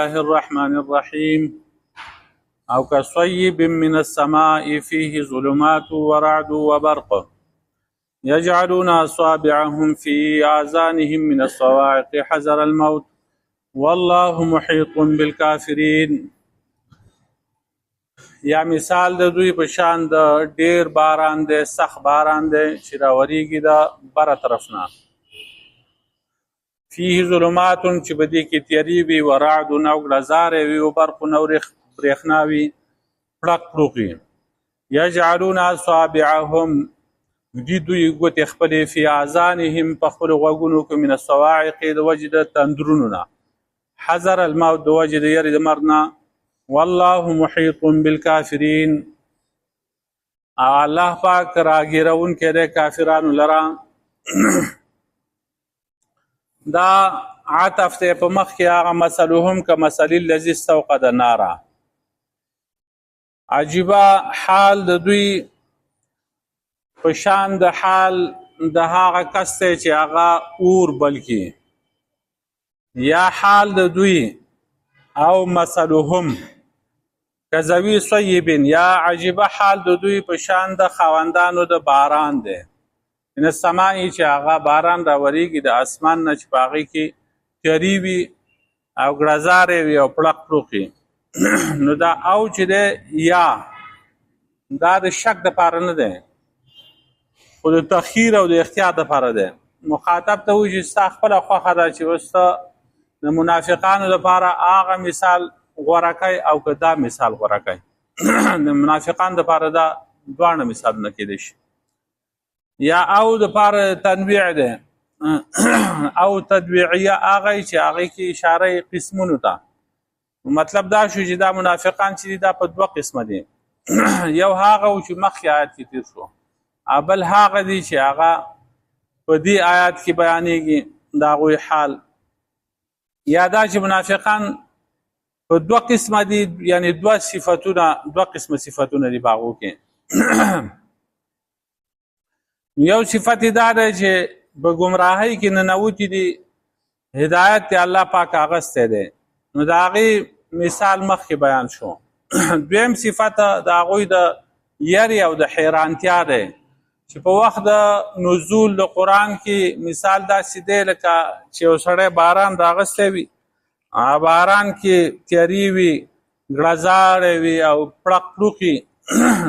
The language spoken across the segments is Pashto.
الله الرحمن الرحيم أو كصيب من السماء فيه ظلمات ورعد وبرق يجعلون أصابعهم في آذانهم من الصواعق حذر الموت والله محيط بالكافرين. یا مثال د دوی په شان د ډیر باران دی، سخت باران دی چې راوریږي د بره طرف نه. فيه ظلمات چې په دې کې تیارې وي، ورعد او ګړزارې وي، او برق او برېښنا وي، پړق پړوق وي. یجعلون اصابعهم دوی ګوتې خپلې فی آذانهم په خپلو غوږونو کې من الصواعق د وجې د تندرونو نه، حذر الموت د وجې د یرې د مرګ نه. والله محیط بالکافرین، الله پاک راګیرونکی دی کافرانو لره. دا عطف دی په مخ کې هغه مثلهم کمثل الذی استوقد نارا. عجیبه حال د دوی په شان د حال د هغه کس دی چې هغه اور بلکې، یا حال د دوی او مثلهم کذوی صیبین، یا عجیبه حال د دوی په شان د خاوندانو د باران دی. من السماء چې هغه باران راوریږي د اسمان نه، چې په هغې کې تیارې وي او ګړزارې وي او پړق پړوق وي. نو دا او چې دی یا دا د شک دپاره نه دی، خو د تخییر او د اختیار دپاره دی. مخاطب ته وایي چې ستا خپله خوښه ده چې اوس ته د منافقانو لپاره هغه مثال غوره کوي او که دا مثال غوره کوي. د منافقانو لپاره دا دواړه مثالونه کېدای شي. یا او دپاره تنویع دی، او تدویعیه هغه چې هغې کې اشاره قسمونو ته. مطلب دا شو چې دا منافقان چې دي دا په دوه قسمه دي. یو هغه و چې مخکې آیات کې تیر شو، بل هغه دي چې هغه په دې آیات کې بیانېږي د هغوی حال. یا دا چې منافقان په دوه قسمه دي، یعنی دوه قسمه صفتونه دي په هغو کې. یو صفت دا دی چې په ګمراهۍ کې ننوتي دي، هدایت دی الله پاک اغستی دی، نو د هغې مثال مخکې بیان شو. دویم صفت د هغوی د یرې او د حیرانتیا دی چې په وخت د نزول د قرآن کې مثال داسې دی لکه چې یو سړی باران راغستی وي، باران کې تیارې وي، ګړزارې وي او پړق پړوق وي.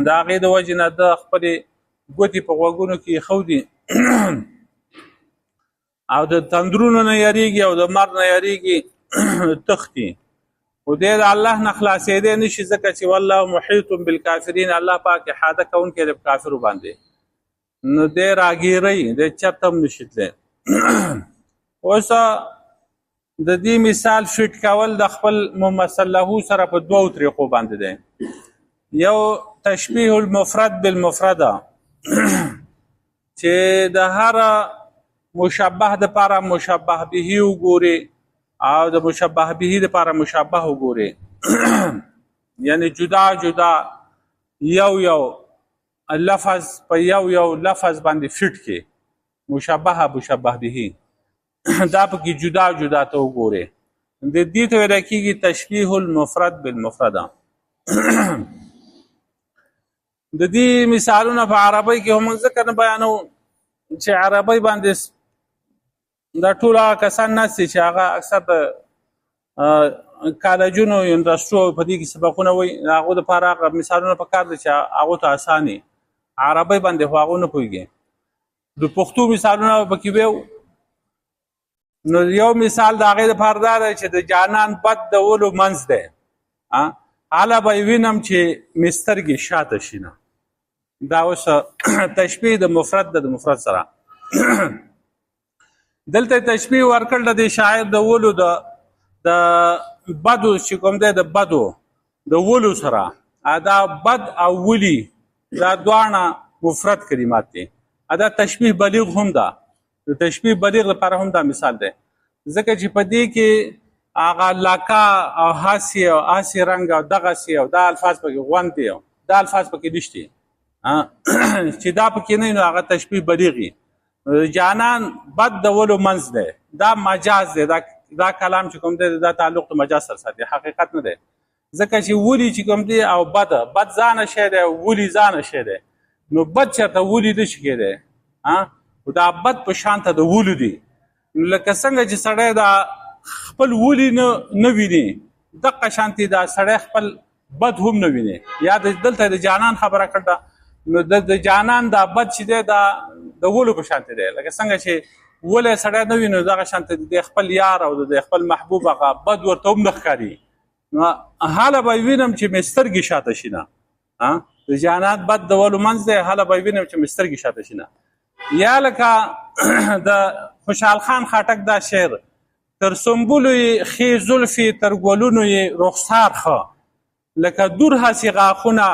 د هغې د وجې نه د خپلې ګوتې په غوږونو کې ایښودي او د تندرونو نه یریږي او د مرګ نه یریږي، تښتي. خو دی د الله نه خلاصېدی نه شي، ځکه چې والله محیط بالکافرین، الله پاک احاطه کوونکی دی په کافرو باندې. نو دی راګیری، دی چرته هم نشي تللی. اوس د دې مثال فټ کول د خپل ممثل له سره په دوو طریقو باندې دی. یو تشبیه المفرد بالمفرده، چې د هر مشبه دپاره مشبه به وګوري او د مشبه به دپاره مشبه وګوري. یعنی جدا جدا یو لفظ په یو لفظ باندې فټ کې مشبه به دا پکې جدا جدا ته وګوري. د دې ته ویل کېږي تشبیه المفرد بالمفرده. د دې مثالونه په عربی کې هم ځکه نه بیانو چې عربی باندې دا ټول هغه کسان ناست دي چې هغه اکثر د کالجونو یونیورسټو په دې کې سبقونه وایي، هغو دپاره هغه مثالونه پکار دي چې هغو ته اساني. عربی باندې خو هغو نه پوهېږي. د پښتو مثالونه پکې ویو، نو یو مثال د هغې دپاره دا دی چې د جانان بد د ولو منځ دی، هله به یې وینم چې مې سترګې شاته شي نه. دا اوس تشبیه د مفرد د مفرد سره. دلته تشبیه ورکړل د شاعر د ولو د بدو چې کوم دی د بدو د ولو سره. دا بد او ولی دا دواړه مفرد کلمات دي. دا تشبیه بلیغ هم ده. د تشبیه بلیغ لپاره هم دا مثال دی، ځکه چې په دې کې هغه لکه او هاسي او آسي رنګ او دغسې او دا الفاظ پکې غوند دي او دا الفاظ پکې نشته. چې دا پکې نه نو هغه تشبیه بلیغ وي. جانان بد د ولو منځ دی، دا مجاز دی، دا دا کلام چې کوم دی دا تعلق د مجاز سره ساتي، حقیقت نه دی. ځکه چې ولي چې کوم دی او بد ځانه شی دی او ولي ځانه شی دی، نو بد چېرته ولي نه شي کېدی. او دا بد په شان ته د ولو دی. لکه څنګه چې سړی دا خپل ولي نه ویني، دقه شانتې دا سړی خپل بد هم نه ویني. یا دلته د جانان خبره کړه، نو د جانان دا بد چې دی دا د ولو په شانتې دی. لکه څنګه چې ولی سړی نه وي نو دغه شانتې د خپل یار او د خپل محبوب هغه بد ورته هم نه ښکاري. نو هله به وینم چې مې سترګې شاته شي نه، د جانان بد د ولو منځ دی، هله به وینم چې مې سترګې شاته شي نه. یا لکه د خوشحال خان خاټک دا شعر، تر سنبلو یې ښې زلفې تر ګلونو یې رخسار ښه، لکه دور هسې غاښونه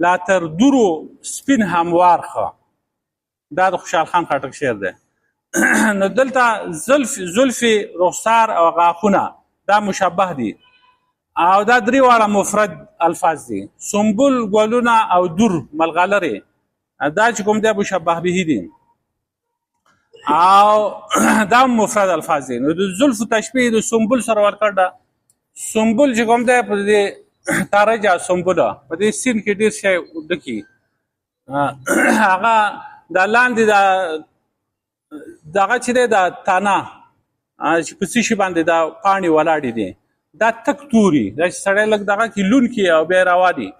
لا تر دورو سپین هموار ښه. دا د خوشحال خان خاټک شعر دی. نو دلته زلفې رخسار او غاښونه دا مشبه دي او دا درې واړه مفرد الفاظ دي. سنبل، ګلونه او دور ملغلرې دا چې کوم دی مشبه به دي او دا مفرد الفاظ دي. نو د زلفو تشبیه د سنبل سره ورکړ ده. سنبل چې کوم دی په دې تارجه سنبله په دې سین کې ډېر شی ډکي، هغه دا لاندې دغه چې دی دا تانه چې په څه شي باندې دا پاڼې ولاړې دي، دا تک توري، دا چې سړی لږ دغه کې لون کړي او بیا یې راوالي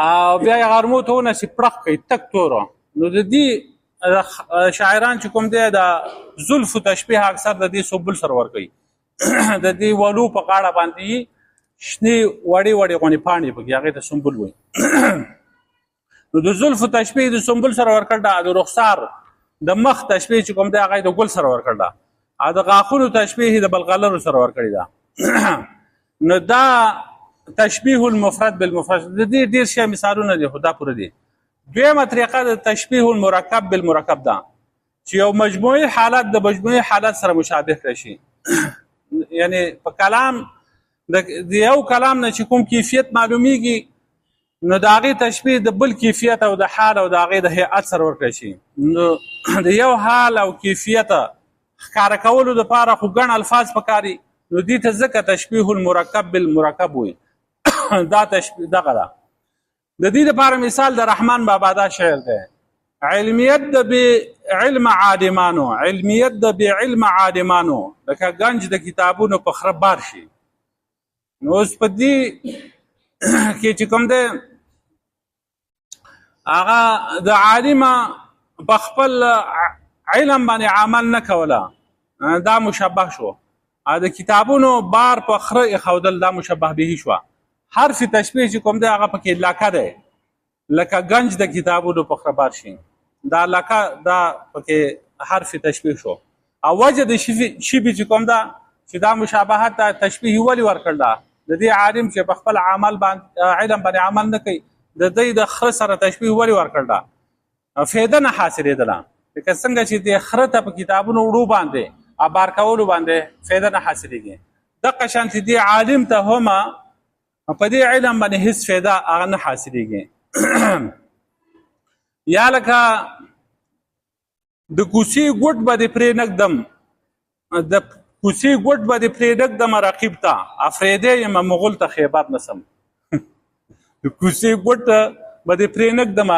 او بیا یې غرمو ته ونسي پړق کوي تک توره. نو د دې شاعران چې کوم دی د زلفو تشبیه اکثر د دې سنبل سره ورکوي. د دې ولو په غاړه باندې شنې وړې وړې غونې پاڼې پکې، هغې ته سنبل وایي. نو د زلفو تشبیه د سنبل سره ورکړ ده. د رخسار د مخ تشبیه چې کوم دی هغه د ګل سره ورکړ ده. او د غاښونو تشبیه د بلغلرو سره ورکړې ده. نو دا تشبیه المفرد بالمفرد د دې ډېر شی مثالونه دي، خو دا پوره دي. دویمه طریقه د تشبیه المرکب بالمرکب ده چې یو مجموعي حالت د مجموعي حالت سره مشابه کړی شي. یعنی په کلام د یو کلام نه چې کوم کیفیت معلومیږي، نو د هغې تشبیه د بل کیفیت او د حال او د هغې د هیئت سره ورکړی شي. نو د یو حال او کیفیت ښکاره کولو دپاره خو ګڼ الفاظ پکاري، نو دې ته ځکه تشبیه المرکب بالمرکب وایي. دا تشبیه دغه ده. د دې لپاره مثال د رحمان بابا دا شعر دی: علمیت د بې علم عالمانو، علمیت د بې علم عالمانو، لکه گنج د کتابونو په خره بار شي. نو اوس په دې کې چې کوم دی هغه د عالمه په خپل علم باندې عمل نه کوله، دا مشبه شو. د کتابونو بار په خره ایښودل دا مشبه به شوه. حرف تشبیه چې کوم دی هغه پکې لکه دی، لکه گنج د کتابونو په خره بار شي، دا لکه دا پکې حرف تشبیه شو. او وجه د شبه چې کوم ده چې دا مشابهت ته تشبیه ولې ورکړل ده؟ د دې عالم چې په خپل عمل باندې علم باندې عمل نه کوي، د دې د خره سره تشبیه ولې ورکړل ده؟ فایده نه حاصلېدله. لکه څنګه چې د خره ته په کتابونو وړو باندې او بار کولو باندې فایده نه حاصلېږي، دقه شانتې دې عالم ته هم په دې علم باندې هېڅ فایده هغه نه حاصلېږي. یا لکه د کوڅې ګوټ به دې پرې نږدم، د کوڅې ګوټ به دې پرې نږدم رقیب ته، افریدی یم مغول ته خیبر نسم. د کوڅې ګوټ به دې پرې نږدم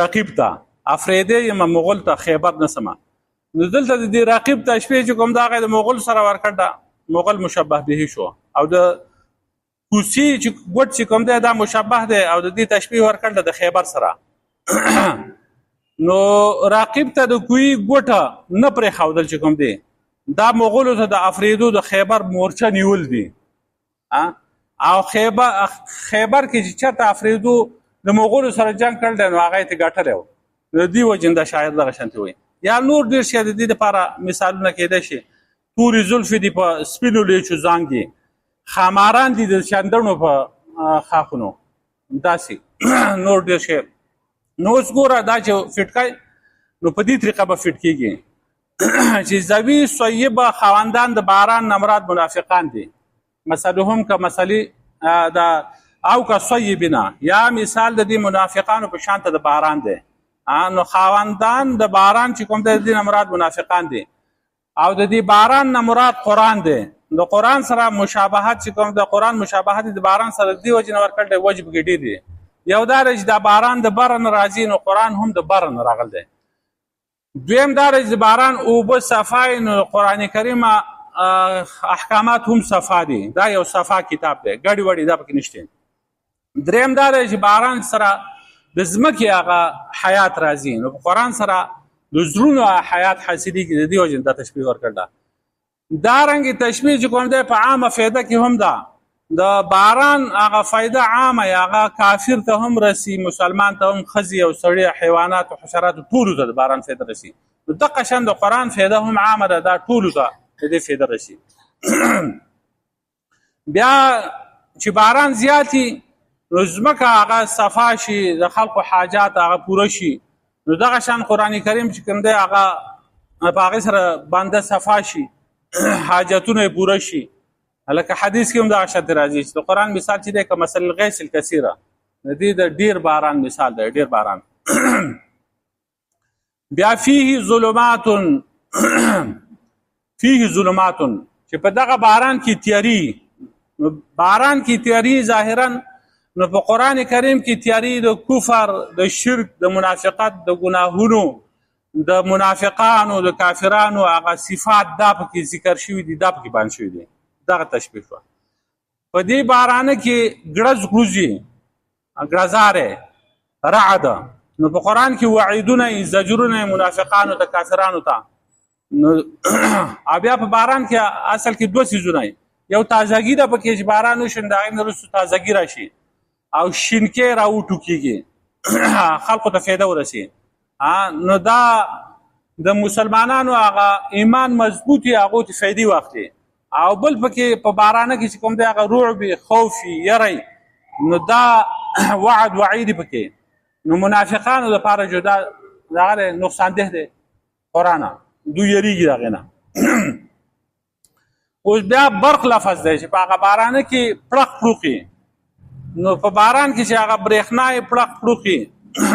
رقیب ته، افریدی یم مغول ته خیبر نسم. نو دلته د دې رقیب تشبیه چې کوم دا هغه د مغول سره ورکړ ده، مغول مشبه به شو. او د کوڅې چې ګوټ چې کوم دی دا مشبه دی او د دې تشبیه ورکړ ده د خیبر سره. نو رقیب ته د کوی ګوټه نه پرېښودل چې کوم دی دا مغولو ته د افریدو د خیبر مورچه نیول دي. او خیبر کې چې چېرته افریدو د مغولو سره جنګ کړی دی نو هغه یې ګټلی و. د دې وجې دا شاعر دغه شانتې وایي. یا نور ډېر شی د دې دپاره مثالونه کېدای شي. تورې زلفې دي په سپینو لیچو زانګې، خاماران دي د چندڼو په خاښونو، داسې نور ډېر شی. نو اوس ګوره دا چې فټ کوي نو په دې طریقه به فټ کېږي چې زوی صیبه خاوندان د باران نه مراد منافقان دي. مثلهم که مثلې د او که صیبنا، یا مثال د دې منافقانو په شانته د باران دی. نو خاوندان د باران چې کوم د دې نه مراد منافقان دي. او د دې باران نه مراد قرآن دی. د قرآن سره مشابهت چې کوم د قرآن مشابهت د باران سره دی وجه نه ورکړل دی وجه پکې ډېر دی. یو دا چې دا باران د بره نه راځي نو قرآن هم د بره نه راغلی دی. دویم دا چې د باران اوبه صفا نو قرآن کریم احکامات هم صفا دي. دا یو صفا کتاب دی ګډې وډې دا پکې نشته. دریم دا چې باران سره د ځمکې هغه حیات راځي نو په قرآن سره د زړونو حیات حاصلېږي. د دې وجې دا تشبیه ورکړل ده. دارنګې تشبیه چې کوم دی په عامه فایده کې هم ده. د باران هغه فایده عامه هغه کافر ته هم رسي، مسلمان ته هم، ښځې او سړي، حیوانات او حشراتو ټولو ته د باران فایده رسي. نو دغه شان د قرآن فایده هم عامه ده، دا ټولو ته د دې فایده رسي. بیا چې باران زیاتي نو ځمکه هغه صفا شي، د خلکو حاجات هغه پوره شي. نو دغه شان قرآن کریم چې کوم دی هغه په هغې سره بنده صفا شي، حاجتونه یې پوره شي. لکه حدیث کې هم دغه شرط راځي چې د قرآن مثال چې دی که مثل الغیث الکثیره، د دې د ډېر باران مثال دی، ډېر باران. بیا فیه ظلمات فیه ظلمات چې په دغه باران کې تیاري. نو باران کې تیاري ظاهرا نو په قرآن کریم کې تیاري د کفر، د شرک، د منافقت، د ګناهونو، د منافقانو، د کافرانو هغه صفات دا پکې ذکر شوي دي، دا پکې بیان شوي دي. دغه تشبیه شوه. په دې بارانه کې ګړز ګړوزي، ګړزاره، رعده. نو په قرآن کې وعیدونه، زجرونه منافقانو ته، کافرانو ته. نو بیا په باران کې اصل کې دوه څیزونه، یو تازګي ده پکې چې باران وشي د هغې نه وروسته تازګي راشي او شینکۍ راوټوکېږي، خلکو ته فایده ورسي. نو دا د مسلمانانو هغه ایمان مضبوط وي، هغو ته فایدې واخلي. او بل پکې په بارانه کې چې کوم دی هغه رعب، خوف، یری. نو دا وعد وعید پکې. نو منافقانو دپاره جدا دغه نقصان ده دی قرآن، دوی یریږي د هغې نه. اوس بیا برق لفظ دی چې په هغه بارانه کې پړق پړوقي. نو په باران کې چې هغه برېښنا یې پړق پړوقي،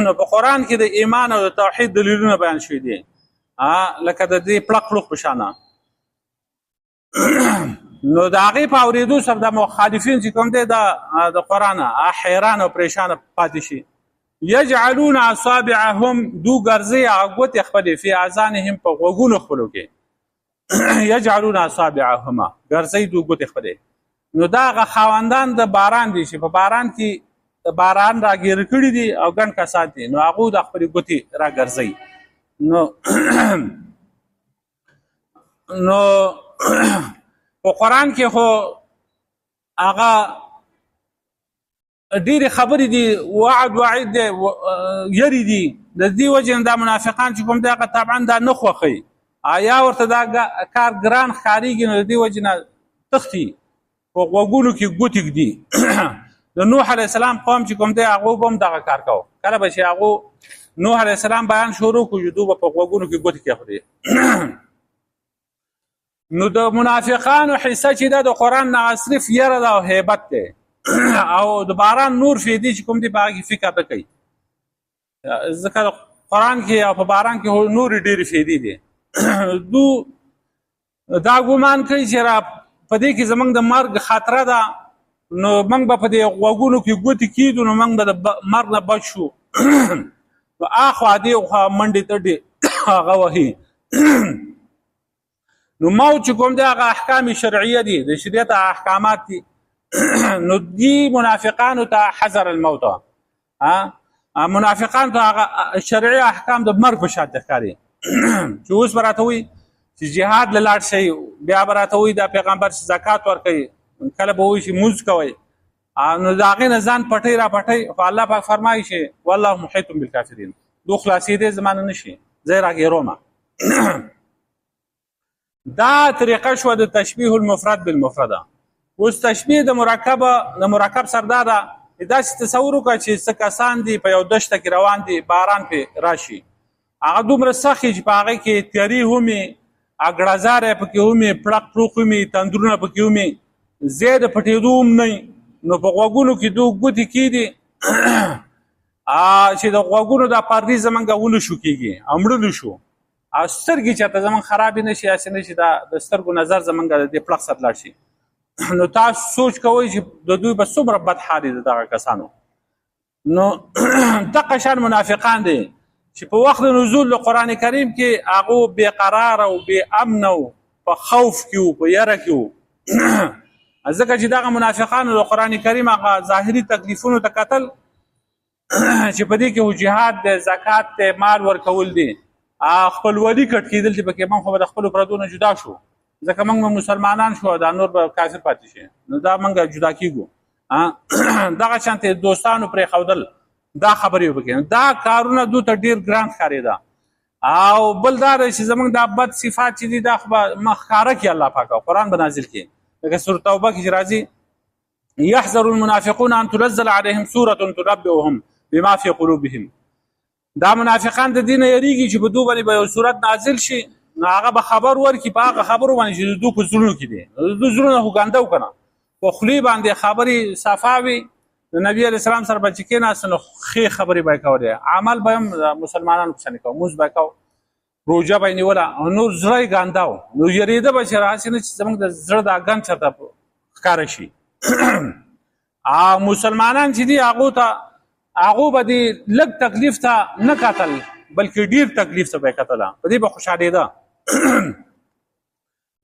نو په قرآن کې د ایمان او د توحید دلیلونه بیان شوي دي، لکه د دې پړق پړوق په شانه. نو د هغې په اورېدو سره د مخالفین چې کوم دی د قرآن حیران او پریشانه پاتې شي. یجعلون اصابعهم، دو ګرځي هغه ګوتې خپلې فی اذانهم، په غوږونو خپلو کې. یجعلون اصابعهما، ګرځي دو ګوتې خپلې. نو دا هغه خاوندان د باران دي چې په باران کې باران راګیر کړي دي او ګڼ کسان دي، نو هغو د خپلې ګوتې راګرځي. نو په قرآن کې خو هغه ډېرې خبرې دي، وعد وعید دی، یری دي. د دې وجې نه دا منافقان چې کوم دی هغه طبعا دا نه خوښوي، یا ورته دا کار ګران ښکارېږي، نو د دې وجې نه تښتي، په غوږونو کې ګوتې ږدي. د نوح علیه السلام قوم چې کوم دی هغو به هم دغه کار کوو. کله به چې هغو نوح علیه السلام بیان شروع کړو، دوی به په غوږونو کې ګوتې کېښودې. نو د منافقانو حصه چې ده د قرآن نه صرف یره ده او هیبت دی، او د باران نور فایدې چې کوم دی په هغې کې فکر نه کوي، ځکه قرآن کې او په باران کې نورې ډېرې فایدې دي. دو دا ګمان کوي چې په دې کې زموږ د مرګ خطره ده، نو موږ به په دې غوږونو کې ګوتې کېږدو، نو موږ به د مرګ نه بچ شو. نو اخوا دې خوا منډې تډې هغه وهي. نو موت چې کوم دی هغه احکام شرعیه دي، د شریعت احکامات دي. نو دی منافقانو ته حذر الموت، منافقانو ته هغه شرعي احکام د مرګ په شان ښکاري. چې اوس به راته وایي چې جهاد له لاړ شئ، بیا به راته وایي دا پیغمبر چې زکات ورکوي، کله به وایي چې مونځ کوئ، نو د هغې نه ځان پټئ را پټئ. خو الله پاک فرمایي چې والله محیط بالکافرین، دو خلاصېدی زما نه نشي، زه یې راګیرومه. دا طریقه شوه د تشبیه المفرد بالمفرده. اوس تشبیه د مرکب سره دا ده، داسې تصور وکړه چې څه کسان دي په یو دشته کې روان دي، باران پې راشي، هغه دومره سخت چې په هغې کې تیاري هم وي، ګړزاره پکې هم وي، پړق پړوق هم وي، تندرونه پکې هم وي، ځای د پټېدو هم نه وي. نو په غوږونو کې دو ګوتې کېدي چې د غوږونو دا پردې زمونږ ونشو کېږي او مړلو شو، او سترګې چېرته زمونږ خرابې نه شي هسې نه شي دا د سترګو نظر زمونږ د دې پړق سره لاړ شي نو تاسو سوچ کوئ چې د دوی به څومره بد حال دی د دغه کسانو نو دغه شان منافقان دي چې په وخت د نزول د قرآن کریم کې هغو بې قرار او بې امن او په خوف کې وو په یره کې وو ځکه چې دغه منافقانو د قرآن کریم هغه ظاهري تکلیفونو ته کتل چې په دې کې و جهاد دی زکات دی مال ورکول دي خپلولي کټ کېدل چې پکې موږ خو به د خپلو پردو نه جدا شو ځکه موږ مسلمانان شو دا نور به کافر پاتې شي نو دا موږ جدا کېږو دغه شانتې دوستانو پرېښودل دا خبرې وکړي دا کارونه دوی ته ډېر ګران ښکارېده او بل دا دی چې زموږ دا بد صفات چې دي دا خو به ښکاره کړي الله پاک او قرآن به نازل کړي لکه سورة توبه کې چې راځي یحذر المنافقون ان تنزل عليهم سورة تنبئهم بما في قلوبهم دا منافقان د دې نه یریږي چې په دوی باندې به یو صورت نازل شي نو هغه به خبر ورکړي په هغه خبرو باندې چې د دوی په زړونو کې دي د دوی زړونه خو ګانده و که نه په خولې باندې خبرې صفا وي د نبي علیه السلام سره به چې کېناست نو ښې خبرې به یې کولې عمل به هم د مسلمانانو په شانې کوه مونځ به یې کوه روژه به یې نیوله نور زړه یې ګانده و نو یېرېده به چې هسې نه چې زموږ د زړه دا ګند چېرته ښکاره شي مسلمانان چې دي هغو به دې لږ تکلیف ته نه کتل بلکې ډېر تکلیف ته به یې کتله په دې به خوشحالېده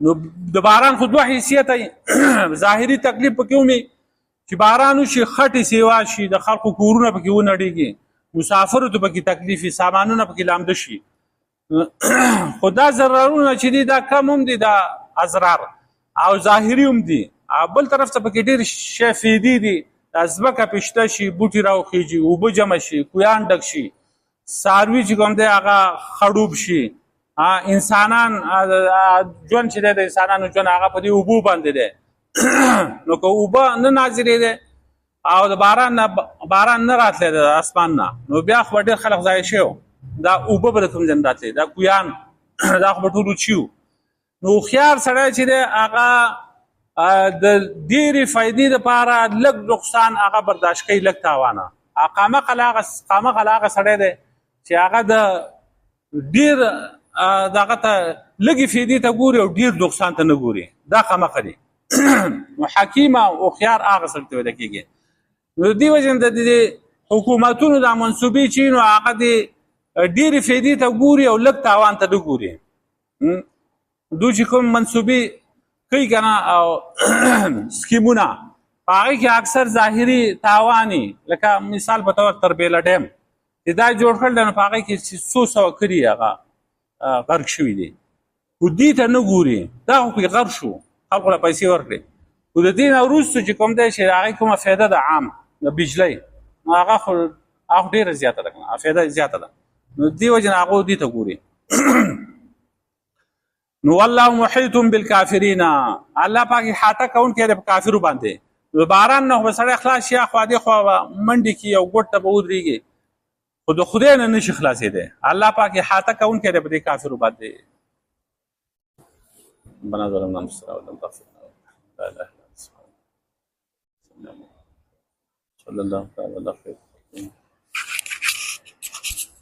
نو د باران خو دوه حیثیته ظاهري تکلیف پکې ومي چې باران وشي خټې سیوا شي د خلکو کورونه پکې ونړېږي مسافرو ته پکې تکلیف وي سامانونه پکې لامده شي خو دا ضررونه چې دي دا کم هم دي دا اضرار او ظاهري هم دي بل طرف ته پکې ډېر شی فیدې دي دا ځمکه پشته شي بوټي راوخیږي اوبه جمع شي کویان ډک شي څاروي چې کوم دی هغه خړوب شي انسانان ژوند چې دی د انسانانو ژوند هغه په دې اوبو باندې دی نو که اوبه نه نازلېدې او د باران نه راتلی د اسمان نه نو بیا خو به ډېر خلک ضایع شوي دا اوبه به د کوم ځای نه راتلې دا کویان دا خو به ټول وچي وو نو هوښیار سړی چې دی هغه د ډېرې فایدې دپاره لږ نقصان هغه برداشت کوي لږ تاوانه قامقل هغه سړی دی چې هغه د ډېر دغه ته لږې فایدې ته ګوري او ډېر نقصان ته نه ګوري دا قامقه دی نو حکیم او هوښیار هغه سړي ته ویل کېږي نو د دې وجې نه د حکومتونو دا منصوبې چې نو هغه د ډېرې فایدې ته ګوري او لږ تاوان ته نه ګوري دوی چې کوم منصوبې کوي که نه او سکیمونه په هغې کې اکثر ظاهري تاواني لکه مثال په طور تربیله ډیم چې دا جوړ کړل دی نو په هغې کې چې څو سوه کلي هغه غرق شوي دي خو دې ته نه ګوري دا خو پکې غرق شو خلکو له پیسې ورکړې خو د دې نه وروسته چې کوم دی چې هغې کومه فایده ده عام د بجلۍ نو هغه خو ډېره زیاته ده که نه فایده زیاته ده نو دې وجې نه هغو دې ته ګوري نو والله محیط بالکافرین الله پاک احاطه کوونکی دی په کافرو باندې نو باران نه خو به سړی خلاص شي اخوا دېخوا به منډې کي او ګوټ ته به ودرېږي خو د خدای نه نشي خلاصېدی الله پاک احاطه کوونکی دی په دې کافرو باندې ربنا ظلمنا انفسنا ولم تغفر لنا لا اله الا انت صلى الله عليه وسلم